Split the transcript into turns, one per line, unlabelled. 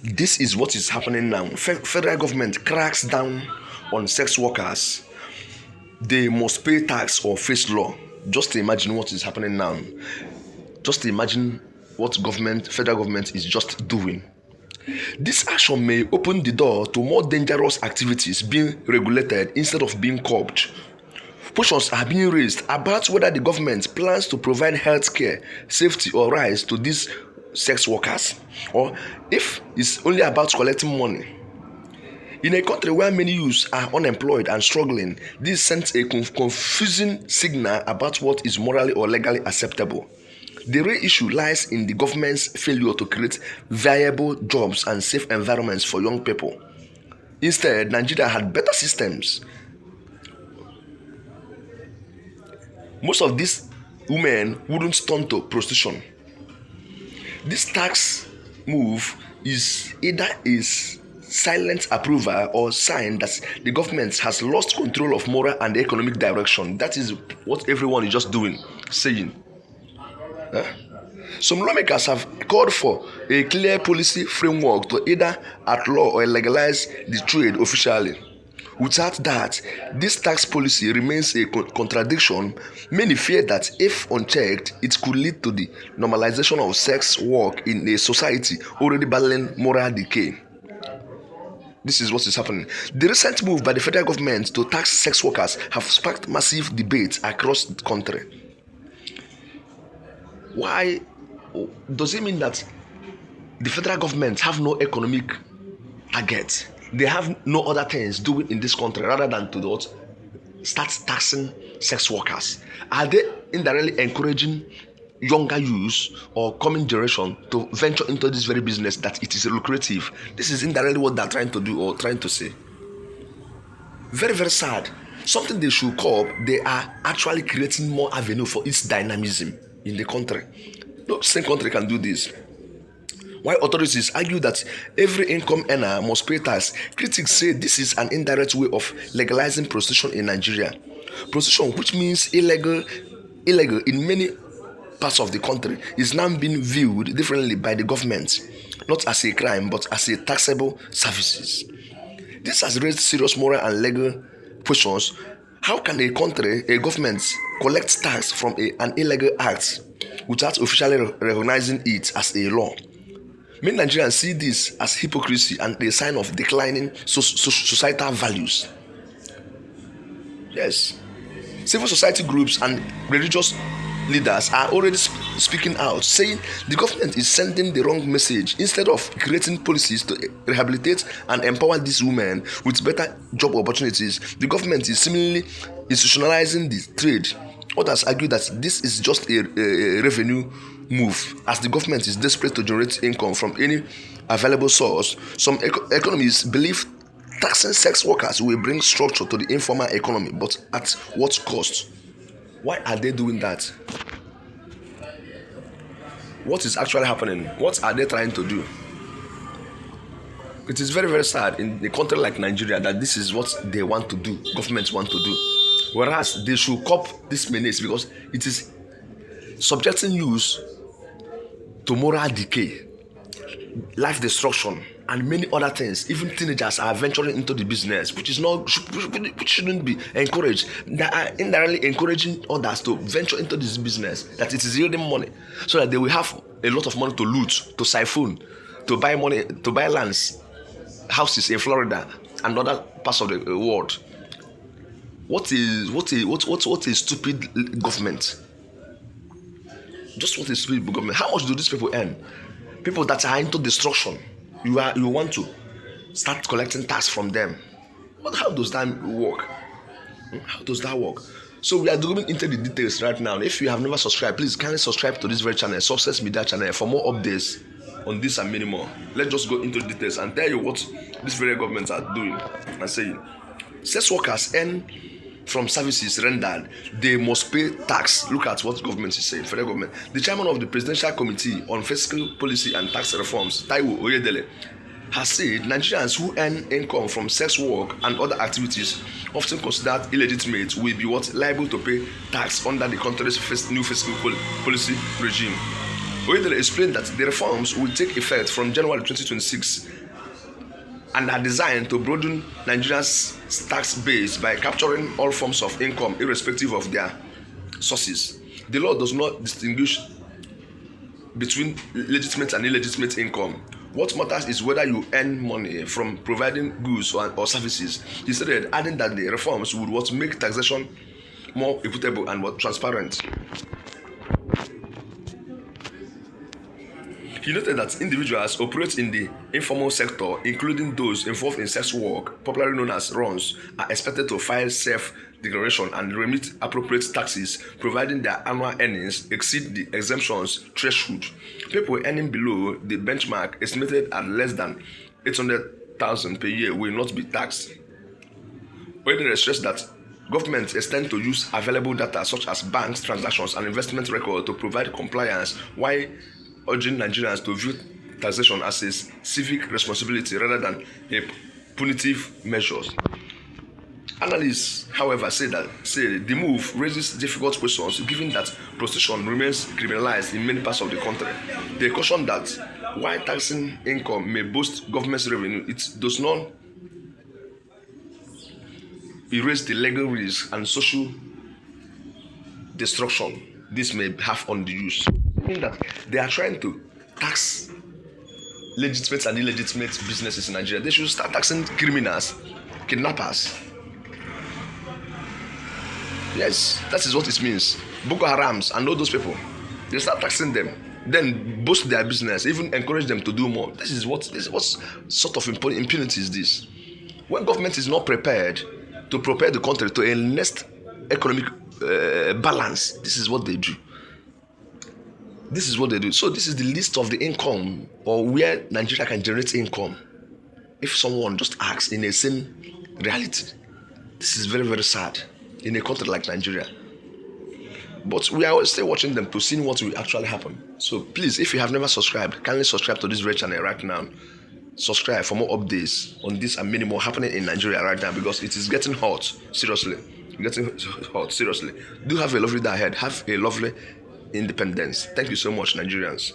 This is what is happening now. Federal government cracks down on sex workers. They must pay tax or face law. Just imagine what is happening now. Just imagine what federal government is just doing. This action may open the door to more dangerous activities being regulated instead of being curbed. Questions are being raised about whether the government plans to provide health care, safety or rights to these sex workers, or if it's only about collecting money. In a country where many youths are unemployed and struggling, this sends a confusing signal about what is morally or legally acceptable. The real issue lies in the government's failure to create viable jobs and safe environments for young people. Instead, Nigeria had better systems. Most of these women wouldn't turn to prostitution. This tax move is either a silent approval or sign that the government has lost control of moral and economic direction. That is what everyone is just doing, saying. Some lawmakers have called for a clear policy framework to either outlaw or legalize the trade officially. Without that, this tax policy remains a contradiction. Many fear that if unchecked, it could lead to the normalization of sex work in a society already battling moral decay. This is what is happening. The recent move by the federal government to tax sex workers have sparked massive debate across the country. Why does it mean that the federal government have no economic target? They have no other things doing in this country rather than to start taxing sex workers. Are they indirectly encouraging younger youths or coming generation to venture into this very business that it is lucrative? This is indirectly what they're trying to do or trying to say. Very, very sad. Something they should curb. They are actually creating more avenue for its dynamism in the country. No same country can do this. While authorities argue that every income earner must pay tax, critics say this is an indirect way of legalizing prostitution in Nigeria. Prostitution, which means illegal in many parts of the country, is now being viewed differently by the government, not as a crime but as a taxable services. This has raised serious moral and legal questions. How can a government collect tax from an illegal act without officially recognizing it as a law? Many Nigerians see this as hypocrisy and a sign of declining societal values. Yes, civil society groups and religious leaders are already speaking out, saying the government is sending the wrong message. Instead of creating policies to rehabilitate and empower these women with better job opportunities, the government is seemingly institutionalizing the trade. Others argue that this is just a revenue move, as the government is desperate to generate income from any available source. Some economists believe taxing sex workers will bring structure to the informal economy, but at what cost? Why are they doing that? What is actually happening? What are they trying to do? It is very, very sad in a country like Nigeria that this is what they want to do, governments want to do. Whereas they should curb this menace because it is subjecting youth to moral decay, life destruction, and many other things. Even teenagers are venturing into the business, which shouldn't be encouraged. They are indirectly encouraging others to venture into this business, that it is yielding money, so that they will have a lot of money to loot, to siphon, to buy money, to buy lands, houses in Florida and other parts of the world. What a stupid government. Just what a stupid government. How much do these people earn? People that are into destruction. You want to start collecting tax from them. How does that work? How does that work? So we are going into the details right now. If you have never subscribed, please kindly subscribe to this very channel, Success Media channel, for more updates on this and many more. Let's just go into the details and tell you what these very governments are doing and saying. Sex workers earn from services rendered, they must pay tax. Look at what government is saying, federal government. The chairman of the Presidential Committee on Fiscal Policy and Tax Reforms, Taiwo Oyedele, has said Nigerians who earn income from sex work and other activities, often considered illegitimate, will be liable to pay tax under the country's new fiscal policy regime. Oyedele explained that the reforms will take effect from January 2026 and are designed to broaden Nigeria's tax base by capturing all forms of income irrespective of their sources. The law does not distinguish between legitimate and illegitimate income. What matters is whether you earn money from providing goods or services. He stated, adding that the reforms would make taxation more equitable and transparent. He noted that individuals operate in the informal sector, including those involved in sex work, popularly known as runs, are expected to file self-declaration and remit appropriate taxes, providing their annual earnings exceed the exemptions threshold. People earning below the benchmark, estimated at less than 800,000 per year, will not be taxed. Oyedele stressed that governments extend to use available data such as banks, transactions, and investment records to provide compliance, while urging Nigerians to view taxation as a civic responsibility rather than a punitive measure. Analysts, however, say the move raises difficult questions given that prostitution remains criminalized in many parts of the country. They caution that while taxing income may boost government's revenue, it does not erase the legal risk and social destruction this may have on the youth. Meaning that they are trying to tax legitimate and illegitimate businesses in Nigeria. They should start taxing criminals, kidnappers. Yes, that is what it means. Boko Harams and all those people, they start taxing them, then boost their business, even encourage them to do more. This is what sort of impunity is this? When government is not prepared to prepare the country to a next economic balance, this is what they do. This is what they do. So this is the list of the income or where Nigeria can generate income. If someone just acts in a sane reality, this is very, very sad in a country like Nigeria. But we are still watching them to see what will actually happen. So please, if you have never subscribed, kindly subscribe to this very channel right now. Subscribe for more updates on this and many more happening in Nigeria right now, because it is getting hot. Seriously. Getting hot. Seriously. Do have a lovely day ahead. Have a lovely independence. Thank you so much, Nigerians.